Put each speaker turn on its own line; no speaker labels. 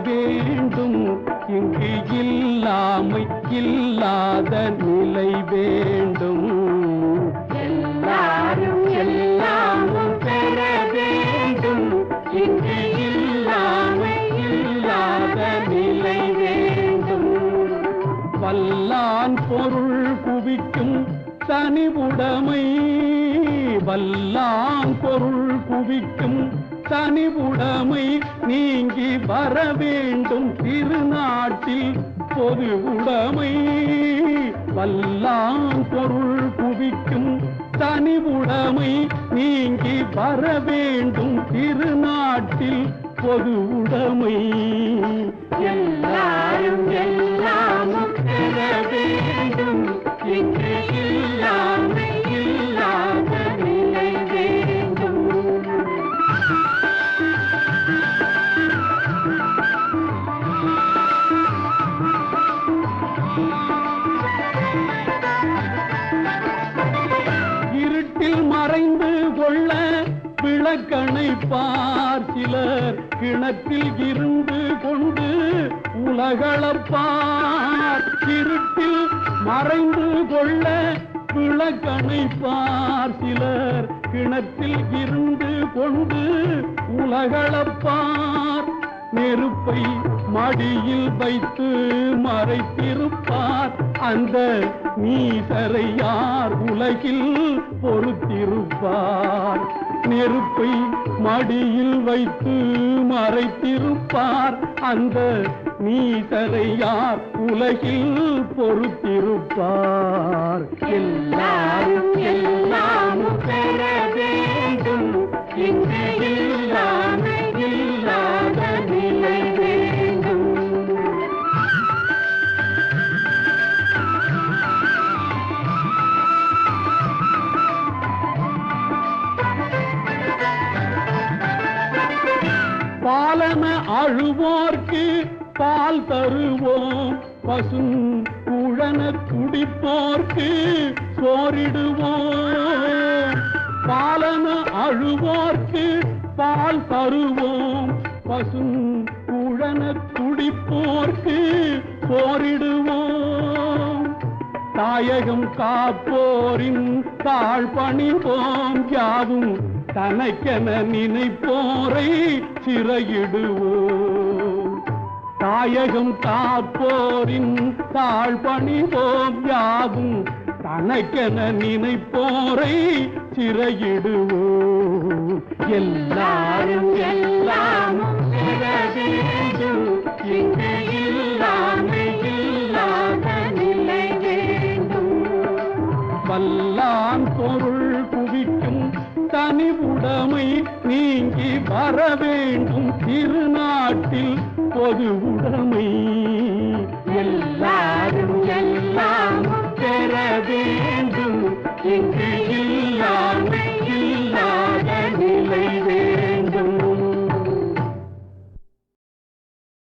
வேண்டும். இங்கு இல்லாமை இல்லாத நிலை வேண்டும். எல்லாரும் எல்லாமும் பெற வேண்டும். இங்கு இல்லாமை இல்லாத நிலை வேண்டும். வல்லான் பொருள் குவிக்கும் தனிவுடைமை, வல்லான் பொருள் குவிக்கும் தனிவுடைமை நீங்கி வர வேண்டும் திருநாட்டில் பொது உடைமை. வல்லான் பொருள் குவிக்கும் தனிவுடைமை நீங்கி வர வேண்டும் திருநாட்டில் பொது உடைமை. எல்லாரும் எல்லாமும் பெற வேண்டும். இங்கு இல்லாமை இல்லாத நிலை வேண்டும். இருட்டில் மறைந்து கொள்ள விளக்கணை பார். சிலர் கிணற்றில் இருந்து கொண்டு உலகளப்பார். இருட்டில் மறைந்து கொள்ள விளக்கணை பார். சிலர் கிணற்றில் இருந்து கொண்டு உலகளப்பார். நெருப்பை மடியில் வைத்து மறைத்திருப்பார். அந்த நீசரை யார் உலகில் பொறுத்திருப்பார். நெருப்பை மடியில் வைத்து மறைத்திருப்பார். அந்த நீசரை யார் உலகில் பொறுத்திருப்பார். எல்லாரும் எல்லாமும் பெற வேண்டும். இங்கு இல்லாமை இல்லாத நிலை வேண்டும். பாலன அழுவோர்க்கு பால் தருவோம். பசும் குழன குடிப்போர்க்கு சோறிடுவோம். பாலன அழுவோர்க்கு பால் தருவோம். பசும் குழன குடிப்போர்க்கு சோறிடுவோம். தாயகம் காப்போரின் தாழ் பணிவோம். யாவும் தனக்கென நினைப்போரை சிறையிடுவோம். தாயகம் காப்போரின் தாழ் பணிவோம். யாவும் தனக்கென நினைப்போரை சிறையிடுவோம். எல்லாரும் எல்லாமும் பெற வேண்டும். இங்கு இல்லாமை இல்லாத நிலை வேண்டும். வல்லான் பொருள் குவிக்கும் தனிவுடைமை நீங்கி வர வேண்டும் திருநாட்டில் பொது உடைமை. எல்லாரும்